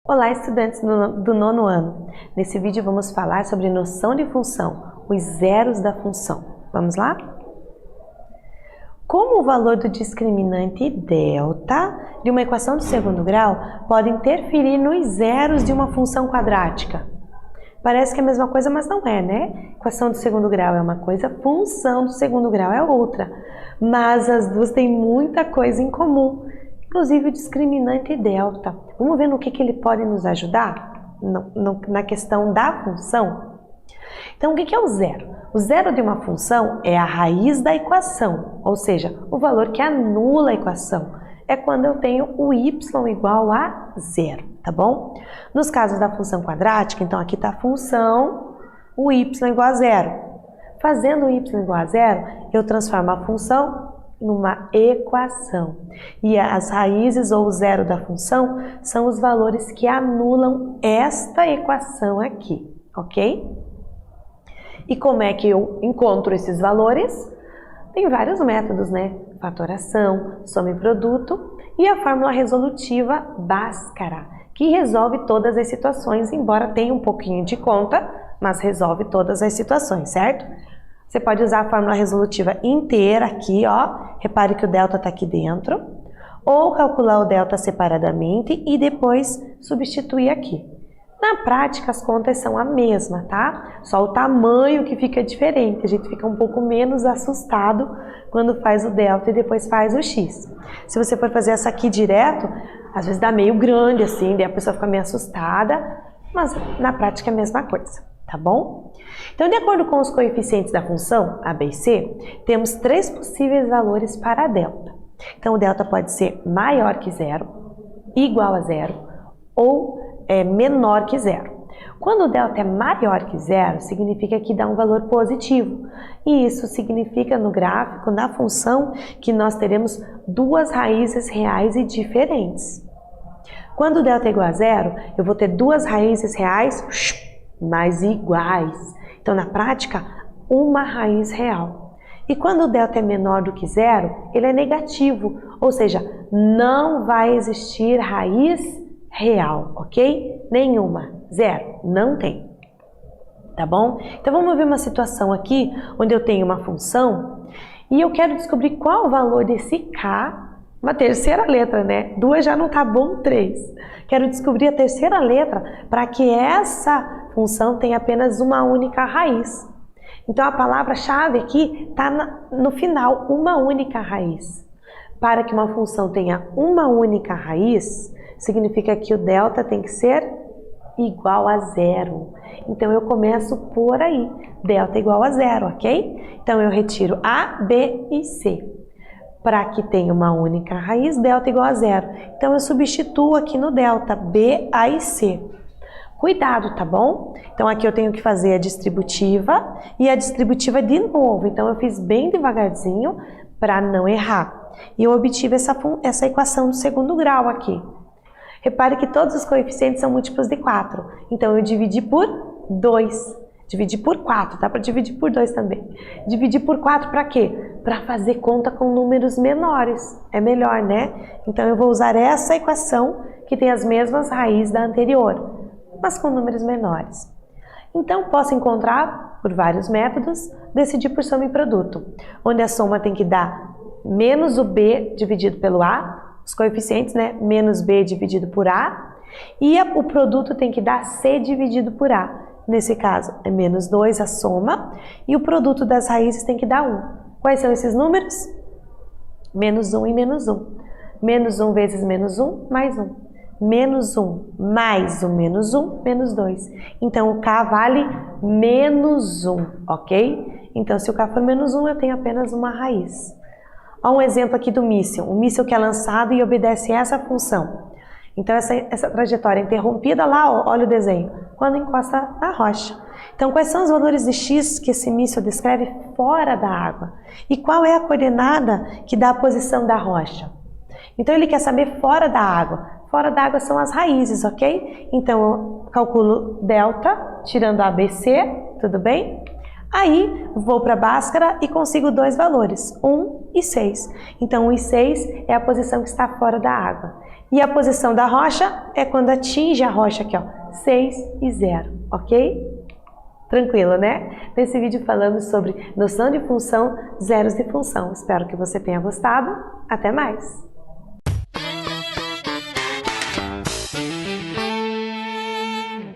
Olá, estudantes do nono ano. Nesse vídeo vamos falar sobre noção de função, os zeros da função. Vamos lá? Como o valor do discriminante delta de uma equação de segundo grau pode interferir nos zeros de uma função quadrática? Parece que é a mesma coisa, mas não é, né? Equação de segundo grau é uma coisa, função do segundo grau é outra. Mas as duas têm muita coisa em comum. Inclusive o discriminante delta. Vamos ver no que ele pode nos ajudar na questão da função? Então, o que é o zero? O zero de uma função é a raiz da equação, ou seja, o valor que anula a equação. É quando eu tenho o y igual a zero, tá bom? Nos casos da função quadrática, então aqui está a função, o y igual a zero. Fazendo o y igual a zero, eu transformo a função numa equação. E as raízes ou o zero da função são os valores que anulam esta equação aqui, ok? E como é que eu encontro esses valores? Tem vários métodos, né? Fatoração, soma e produto e a fórmula resolutiva Bhaskara, que resolve todas as situações, embora tenha um pouquinho de conta, mas resolve todas as situações, certo? Você pode usar a fórmula resolutiva inteira aqui, ó. Repare que o delta está aqui dentro. Ou calcular o delta separadamente e depois substituir aqui. Na prática, as contas são a mesma, tá? Só o tamanho que fica diferente. A gente fica um pouco menos assustado quando faz o delta e depois faz o x. Se você for fazer essa aqui direto, às vezes dá meio grande assim, daí a pessoa fica meio assustada, mas na prática é a mesma coisa. Tá bom? Então, de acordo com os coeficientes da função a, b e c, temos três possíveis valores para a delta. Então, o delta pode ser maior que zero, igual a zero ou menor que zero. Quando o delta é maior que zero, significa que dá um valor positivo. E isso significa no gráfico, na função, que nós teremos duas raízes reais e diferentes. Quando o delta é igual a zero, eu vou ter duas raízes reais mais iguais. Então, na prática, uma raiz real. E quando o delta é menor do que zero, ele é negativo, ou seja, não vai existir raiz real, ok? Nenhuma, zero, não tem. Tá bom? Então, vamos ver uma situação aqui, onde eu tenho uma função e eu quero descobrir qual o valor desse k, uma terceira letra, né? Duas já não tá bom, três. Quero descobrir a terceira letra para que essa função tenha apenas uma única raiz. Então, a palavra-chave aqui está no final, uma única raiz. Para que uma função tenha uma única raiz, significa que o delta tem que ser igual a zero. Então, eu começo por aí, delta igual a zero, ok? Então, eu retiro A, B e C. Para que tenha uma única raiz, delta igual a zero. Então, eu substituo aqui no delta, B, A e C. Cuidado, tá bom? Então, aqui eu tenho que fazer a distributiva e a distributiva de novo. Então, eu fiz bem devagarzinho para não errar. E eu obtive essa equação do segundo grau aqui. Repare que todos os coeficientes são múltiplos de 4. Então, eu dividi por 2. Dividi por 4, dá para dividir por 2 também. Dividir por 4 para quê? Para fazer conta com números menores. É melhor, né? Então, eu vou usar essa equação que tem as mesmas raízes da anterior, mas com números menores. Então, posso encontrar, por vários métodos, decidir por soma e produto, onde a soma tem que dar menos o b dividido pelo a, os coeficientes, né? Menos b dividido por a, e o produto tem que dar c dividido por a. Nesse caso, é menos 2 a soma, e o produto das raízes tem que dar 1. Quais são esses números? Menos 1 e menos 1. Menos 1 vezes menos 1, mais 1. Menos 1 mais o menos 1, menos 2. Então, o k vale menos 1, ok? Então, se o k for menos 1, eu tenho apenas uma raiz. Olha um exemplo aqui do míssil. Um míssil que é lançado e obedece essa função. Então, essa trajetória interrompida lá, ó, olha o desenho, quando encosta na rocha. Então, quais são os valores de x que esse míssil descreve fora da água? E qual é a coordenada que dá a posição da rocha? Então, ele quer saber fora da água. Fora da água são as raízes, ok? Então, eu calculo delta, tirando a ABC, tudo bem? Aí, vou para Bhaskara e consigo dois valores, 1 e 6. Então, 1 e 6 é a posição que está fora da água. E a posição da rocha é quando atinge a rocha aqui, ó, 6 e 0, ok? Tranquilo, né? Nesse vídeo falamos sobre noção de função, zeros de função. Espero que você tenha gostado. Até mais!